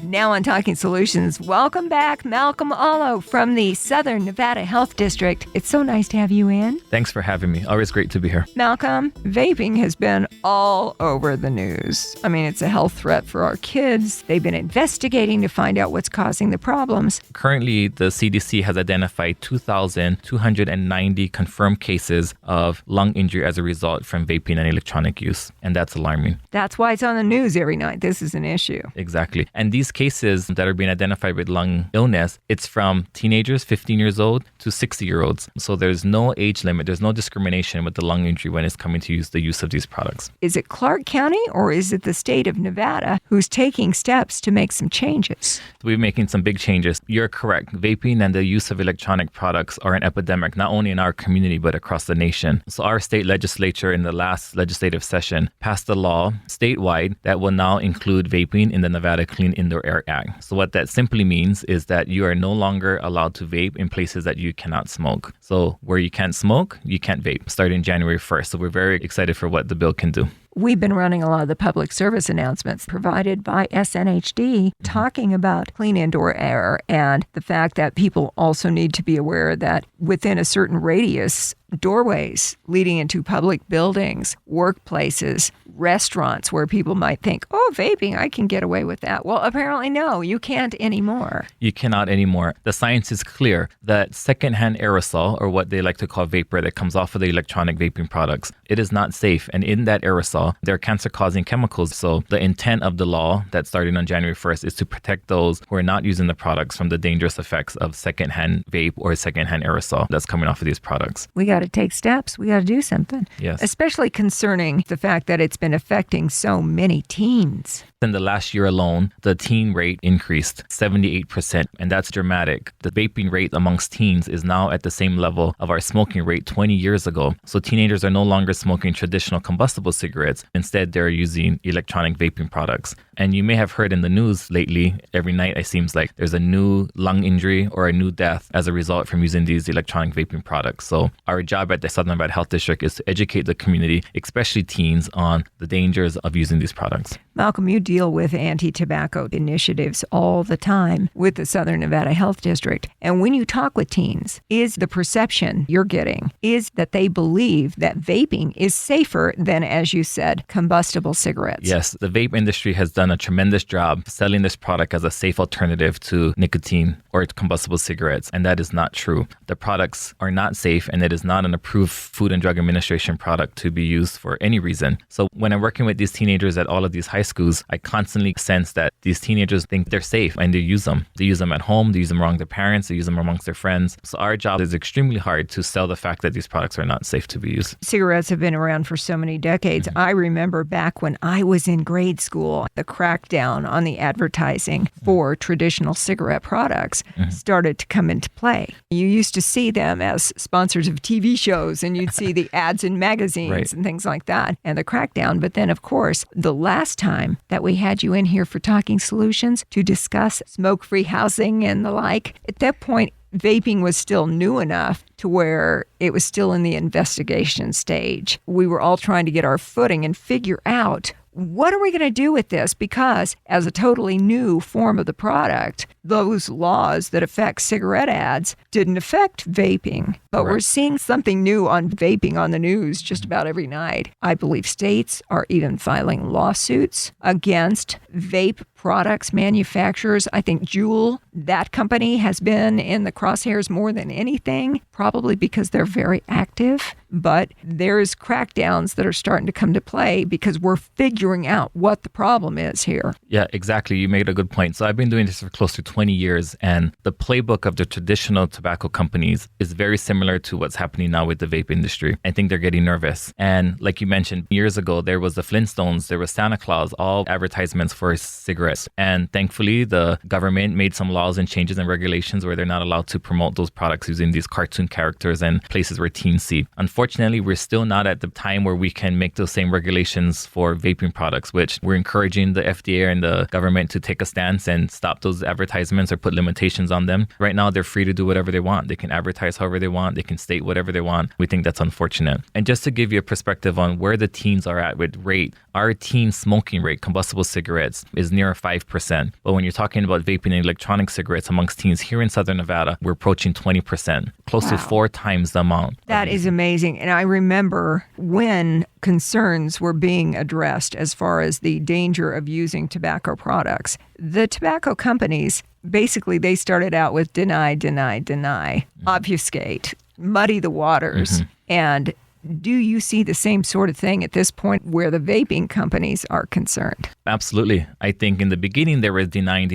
Now on Talking Solutions, welcome back, Malcolm Ahlo from the Southern Nevada Health District. It's so nice to have you in. Thanks for having me. Always great to be here. Malcolm, vaping has been all over the news. I mean, it's a health threat for our kids. They've been investigating to find out what's causing the problems. Currently, the CDC has identified 2,290 confirmed cases of lung injury as a result from vaping and electronic use. And that's alarming. That's why it's on the news every night. This is an issue. Exactly. And these cases that are being identified with lung illness, it's from teenagers, 15 years old, to 60-year-olds. So there's no age limit. There's no discrimination with the lung injury when it's coming to the use of these products. Is it Clark County or is it the state of Nevada who's taking steps to make some changes? We're making some big changes. You're correct. Vaping and the use of electronic products are an epidemic, not only in our community, but across the nation. So our state legislature in the last legislative session passed a law statewide that will now include vaping in the Nevada Clean Indoor Air Act. So what that simply means is that you are no longer allowed to vape in places that you cannot smoke. So where you can't smoke, you can't vape, starting January 1st. So we're very excited for what the bill can do. We've been running a lot of the public service announcements provided by SNHD talking about clean indoor air and the fact that people also need to be aware that within a certain radius, doorways leading into public buildings, workplaces, restaurants where people might think, oh, vaping, I can get away with that. Well, apparently, no, you can't anymore. You cannot anymore. The science is clear that secondhand aerosol, or what they like to call vapor that comes off of the electronic vaping products, it is not safe. And in that aerosol, there are cancer-causing chemicals. So the intent of the law that started on January 1st is to protect those who are not using the products from the dangerous effects of secondhand vape or secondhand aerosol that's coming off of these products. We got to take steps. We got to do something. Yes. Especially concerning the fact that it's been affecting so many teens. In the last year alone, the teen rate increased 78%, and that's dramatic. The vaping rate amongst teens is now at the same level of our smoking rate 20 years ago. So teenagers are no longer smoking traditional combustible cigarettes. Instead, they're using electronic vaping products. And you may have heard in the news lately, every night it seems like there's a new lung injury or a new death as a result from using these electronic vaping products. So our job at the Southern Nevada Health District is to educate the community, especially teens, on the dangers of using these products. Malcolm, you deal with anti-tobacco initiatives all the time with the Southern Nevada Health District. And when you talk with teens, is the perception you're getting is that they believe that vaping is safer than, as you said, combustible cigarettes? Yes, the vape industry has done a tremendous job selling this product as a safe alternative to nicotine or combustible cigarettes. And that is not true. The products are not safe, and it is not an approved Food and Drug Administration product to be used for any reason. So when I'm working with these teenagers at all of these high schools, I constantly sense that these teenagers think they're safe and they use them. They use them at home, they use them among their parents, they use them amongst their friends. So our job is extremely hard to sell the fact that these products are not safe to be used. Cigarettes have been around for so many decades. I remember back when I was in grade school, the crackdown on the advertising for traditional cigarette products started to come into play. You used to see them as sponsors of TV shows, and you'd see the ads in magazines and things like that, and the crackdown. But then, of course, the last time that we had you in here for Talking Solutions to discuss smoke-free housing and the like, at that point, vaping was still new enough to where it was still in the investigation stage. We were all trying to get our footing and figure out, what are we going to do with this? Because as a totally new form of the product, those laws that affect cigarette ads didn't affect vaping. But we're seeing something new on vaping on the news just about every night. I believe states are even filing lawsuits against vape products manufacturers. I think Juul, that company, has been in the crosshairs more than anything, probably because they're very active. But there's crackdowns that are starting to come to play because we're figuring out what the problem is here. Yeah, exactly. You made a good point. So I've been doing this for close to 20 years, and the playbook of the traditional tobacco companies is very similar to what's happening now with the vape industry. I think they're getting nervous. And like you mentioned, years ago, there was the Flintstones, there was Santa Claus, all advertisements for cigarettes. And thankfully, the government made some laws and changes and regulations where they're not allowed to promote those products using these cartoon characters and places where teens see. Unfortunately, we're still not at the time where we can make those same regulations for vaping products, which we're encouraging the FDA and the government to take a stance and stop those advertisements advertisements or put limitations on them. Right now, they're free to do whatever they want. They can advertise however they want. They can state whatever they want. We think that's unfortunate. And just to give you a perspective on where the teens are at with rate, our teen smoking rate, combustible cigarettes, is near 5%. But when you're talking about vaping and electronic cigarettes amongst teens here in Southern Nevada, we're approaching 20%, close to 4 times the amount. That is amazing. And I remember when concerns were being addressed as far as the danger of using tobacco products, the tobacco companies, basically they started out with deny, obfuscate, muddy the waters. And do you see the same sort of thing at this point where the vaping companies are concerned? Absolutely. I think in the beginning there was denying,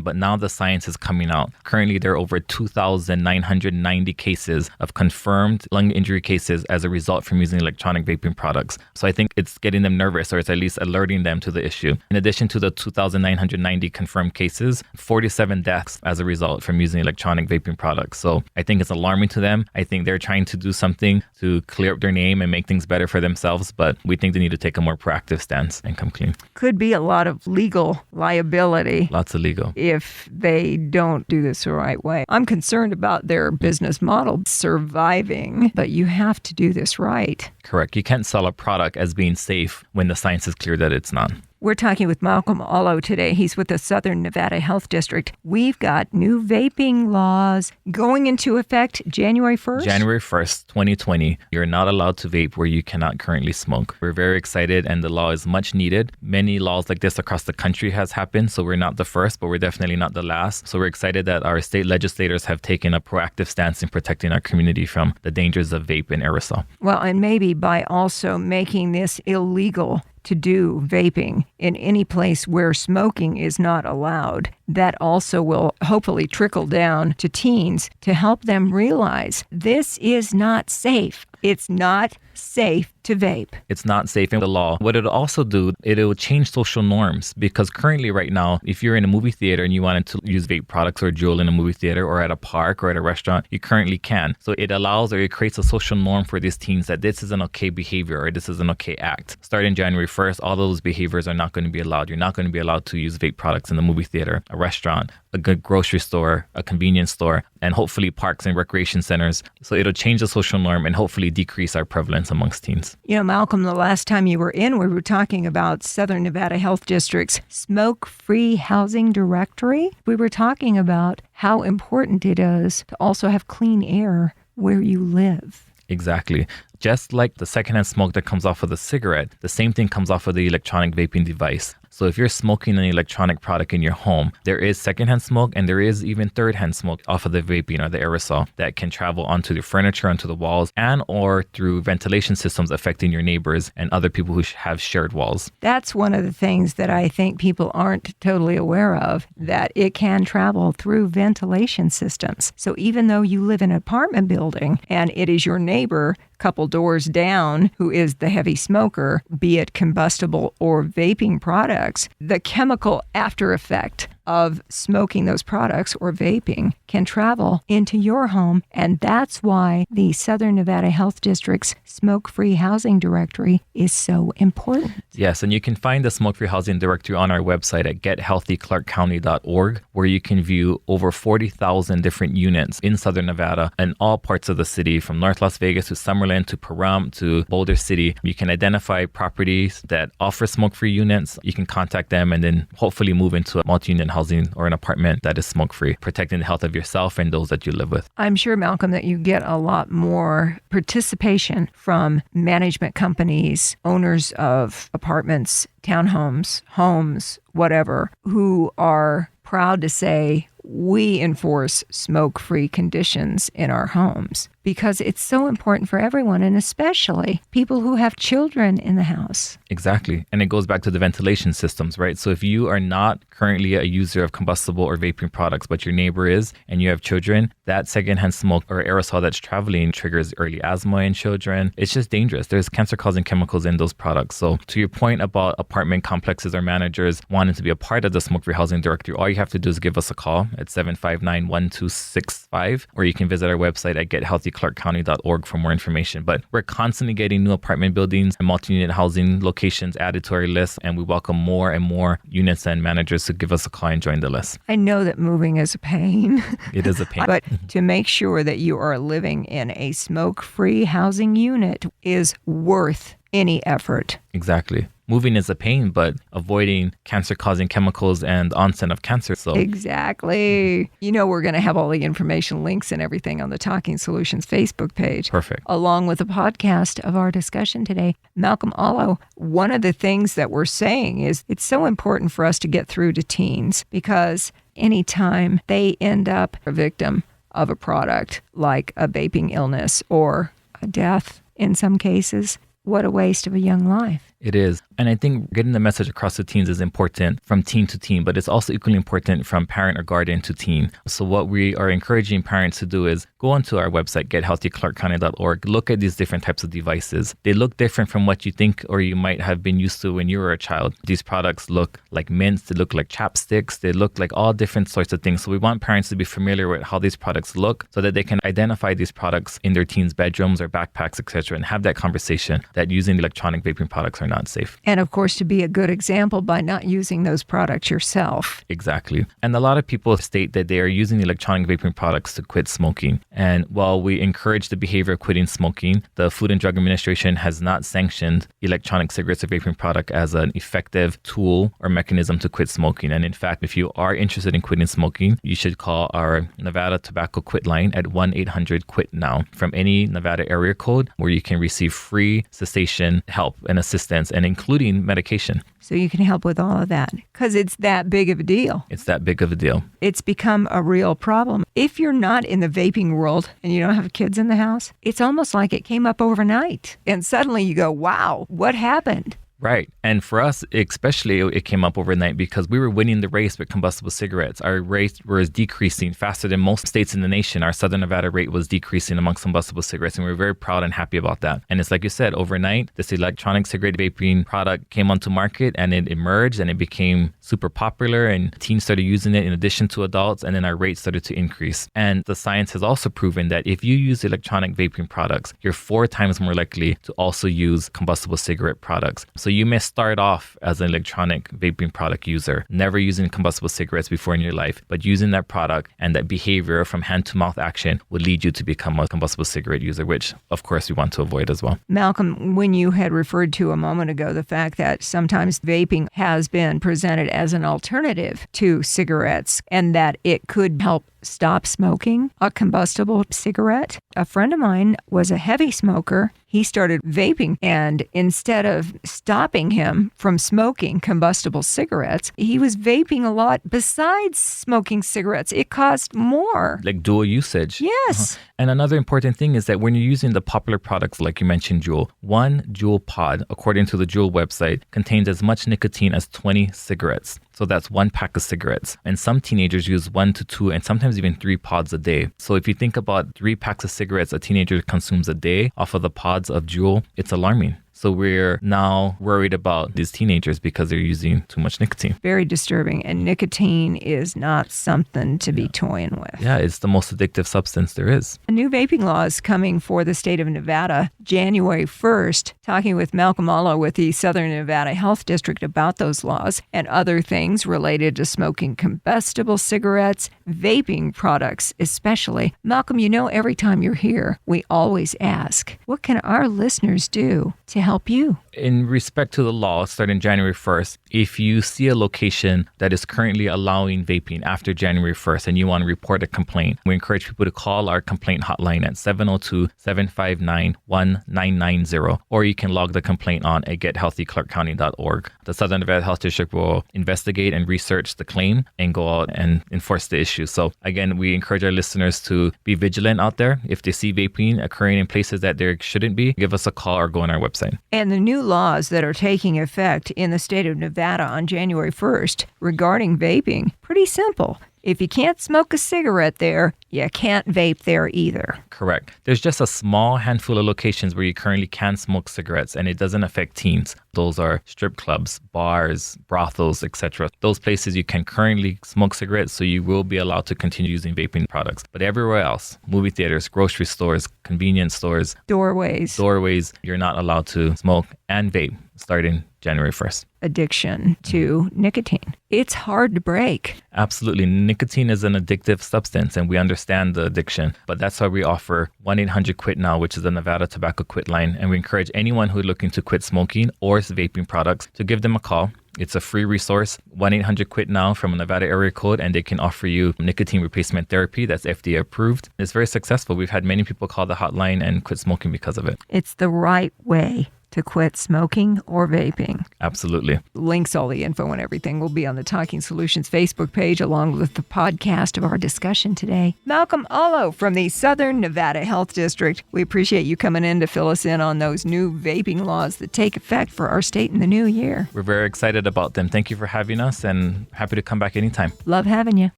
but now the science is coming out. Currently, there are over 2,990 cases of confirmed lung injury cases as a result from using electronic vaping products. So I think it's getting them nervous, or it's at least alerting them to the issue. In addition to the 2,990 confirmed cases, 47 deaths as a result from using electronic vaping products. So I think it's alarming to them. I think they're trying to do something to clear up their name and make things better for themselves, but we think they need to take a more proactive stance and come clean. Could be a lot of legal liability. Lots of legal. If they don't do this the right way. I'm concerned about their business model surviving, but you have to do this right. Correct. You can't sell a product as being safe when the science is clear that it's not. We're talking with Malcolm Ahlo today. He's with the Southern Nevada Health District. We've got new vaping laws going into effect January 1st? January 1st, 2020. You're not allowed to vape where you cannot currently smoke. We're very excited, and the law is much needed. Many laws like this across the country has happened, so we're not the first, but we're definitely not the last. So we're excited that our state legislators have taken a proactive stance in protecting our community from the dangers of vape and aerosol. Well, and maybe by also making this illegal to do vaping in any place where smoking is not allowed, that also will hopefully trickle down to teens to help them realize this is not safe. It's not safe to vape. It's not safe in the law. What it'll also do, it'll change social norms, because currently right now, if you're in a movie theater and you wanted to use vape products or Juul in a movie theater or at a park or at a restaurant, you currently can. So it allows, or it creates a social norm for these teens that this is an okay behavior or this is an okay act. Starting January 1st, all those behaviors are not going to be allowed. You're not going to be allowed to use vape products in the movie theater, a restaurant, a good grocery store, a convenience store, and hopefully parks and recreation centers. So it'll change the social norm and hopefully decrease our prevalence amongst teens. You know, Malcolm, the last time you were in, we were talking about Southern Nevada Health District's smoke-free housing directory. We were talking about how important it is to also have clean air where you live. Exactly. Just like the secondhand smoke that comes off of the cigarette, the same thing comes off of the electronic vaping device. So if you're smoking an electronic product in your home, there is secondhand smoke and there is even thirdhand smoke off of the vaping or the aerosol that can travel onto the furniture, onto the walls, and or through ventilation systems affecting your neighbors and other people who have shared walls. That's one of the things that I think people aren't totally aware of, that it can travel through ventilation systems. So even though you live in an apartment building and it is your neighbor couple doors down who is the heavy smoker, be it combustible or vaping products, the chemical after effect of smoking those products or vaping can travel into your home. And that's why the Southern Nevada Health District's smoke-free housing directory is so important. Yes, and you can find the smoke-free housing directory on our website at gethealthyclarkcounty.org, where you can view over 40,000 different units in Southern Nevada and all parts of the city, from North Las Vegas to Summerlin to Pahrump to Boulder City. You can identify properties that offer smoke-free units. You can contact them and then hopefully move into a multi-unit housing or an apartment that is smoke-free, protecting the health of yourself and those that you live with. I'm sure, Malcolm, that you get a lot more participation from management companies, owners of apartments, townhomes, homes, whatever, who are proud to say, we enforce smoke-free conditions in our homes, because it's so important for everyone, and especially people who have children in the house. Exactly. And it goes back to the ventilation systems, right? So if you are not currently a user of combustible or vaping products, but your neighbor is, and you have children, that secondhand smoke or aerosol that's traveling triggers early asthma in children. It's just dangerous. There's cancer-causing chemicals in those products. So to your point about apartment complexes or managers wanting to be a part of the smoke-free housing directory, all you have to do is give us a call at 759-1265, or you can visit our website at gethealthyclarkcounty.org for more information. But we're constantly getting new apartment buildings and multi-unit housing locations added to our list, and we welcome more and more units and managers to give us a call and join the list. I know that moving is a pain. It is a pain. But to make sure that you are living in a smoke-free housing unit is worth any effort. Exactly. Moving is a pain, but avoiding cancer-causing chemicals and onset of cancer. So exactly. You know, we're going to have all the information, links, and everything on the Talking Solutions Facebook page. Perfect. Along with the podcast of our discussion today. Malcolm Ahlo, one of the things that we're saying is it's so important for us to get through to teens, because anytime they end up a victim of a product like a vaping illness or a death in some cases, what a waste of a young life. It is. And I think getting the message across to teens is important from teen to teen, but it's also equally important from parent or guardian to teen. So what we are encouraging parents to do is go onto our website, gethealthyclarkcounty.org, look at these different types of devices. They look different from what you think or you might have been used to when you were a child. These products look like mints, they look like chapsticks, they look like all different sorts of things. So we want parents to be familiar with how these products look so that they can identify these products in their teens' bedrooms or backpacks, etc., and have that conversation that using electronic vaping products are not safe. And of course, to be a good example by not using those products yourself. Exactly. And a lot of people state that they are using electronic vaping products to quit smoking. And while we encourage the behavior of quitting smoking, the Food and Drug Administration has not sanctioned electronic cigarettes or vaping product as an effective tool or mechanism to quit smoking. And in fact, if you are interested in quitting smoking, you should call our Nevada Tobacco Quit line at 1-800-QUIT-NOW from any Nevada area code, where you can receive free cessation help and assistance, and including medication. So you can help with all of that, because it's that big of a deal. It's that big of a deal. It's become a real problem. If you're not in the vaping world and you don't have kids in the house, it's almost like it came up overnight. And suddenly you go, wow, what happened? Right. And for us, especially, it came up overnight because we were winning the race with combustible cigarettes. Our rate was decreasing faster than most states in the nation. Our Southern Nevada rate was decreasing amongst combustible cigarettes, and we were very proud and happy about that. And it's like you said, overnight, this electronic cigarette vaping product came onto market, and it emerged, and it became super popular, and teens started using it in addition to adults, and then our rate started to increase. And the science has also proven that if you use electronic vaping products, you're 4 times more likely to also use combustible cigarette products. So you may start off as an electronic vaping product user, never using combustible cigarettes before in your life, but using that product and that behavior from hand to mouth action would lead you to become a combustible cigarette user, which of course we want to avoid as well. Malcolm, when you had referred to a moment ago the fact that sometimes vaping has been presented as an alternative to cigarettes and that it could help stop smoking a combustible cigarette. A friend of mine was a heavy smoker. He started vaping, and instead of stopping him from smoking combustible cigarettes, he was vaping a lot besides smoking cigarettes. It cost more. Like dual usage. Yes. And another important thing is that when you're using the popular products, like you mentioned, Juul, one Juul pod, according to the Juul website, contains as much nicotine as 20 cigarettes. So that's 1 pack of cigarettes. And some teenagers use 1 to 2 and sometimes even 3 pods a day. So if you think about 3 packs of cigarettes a teenager consumes a day off of the pods of Juul, it's alarming. So we're now worried about these teenagers because they're using too much nicotine. Very disturbing. And nicotine is not something to be toying with. Yeah, it's the most addictive substance there is. A new vaping law is coming for the state of Nevada January 1st. Talking with Malcolm Ahlo with the Southern Nevada Health District about those laws and other things related to smoking combustible cigarettes, vaping products especially. Malcolm, you know, every time you're here, we always ask, what can our listeners do to help you? In respect to the law starting January 1st, if you see a location that is currently allowing vaping after January 1st and you want to report a complaint, we encourage people to call our complaint hotline at 702-759-1990, or you can log the complaint on at gethealthyclarkcounty.org. The Southern Nevada Health District will investigate and research the claim and go out and enforce the issue. So again, we encourage our listeners to be vigilant out there. If they see vaping occurring in places that there shouldn't be, give us a call or go on our website. And the new laws that are taking effect in the state of Nevada on January 1st regarding vaping, pretty simple. If you can't smoke a cigarette there, you can't vape there either. Correct. There's just a small handful of locations where you currently can smoke cigarettes, and it doesn't affect teens. Those are strip clubs, bars, brothels, etc. Those places you can currently smoke cigarettes, so you will be allowed to continue using vaping products. But everywhere else, movie theaters, grocery stores, convenience stores, Doorways. you're not allowed to smoke and vape starting January 1st. Addiction to nicotine. It's hard to break. Absolutely. Nicotine is an addictive substance, and we understand the addiction. But that's why we offer 1-800-QUIT-NOW, which is the Nevada Tobacco Quit line. And we encourage anyone who's looking to quit smoking or vaping products to give them a call. It's a free resource, 1-800-QUIT-NOW from a Nevada area code, and they can offer you nicotine replacement therapy that's FDA approved. It's very successful. We've had many people call the hotline and quit smoking because of it. It's the right way to quit smoking or vaping. Absolutely. Links, all the info and everything will be on the Talking Solutions Facebook page, along with the podcast of our discussion today. Malcolm Ahlo from the Southern Nevada Health District. We appreciate you coming in to fill us in on those new vaping laws that take effect for our state in the new year. We're very excited about them. Thank you for having us, and happy to come back anytime. Love having you.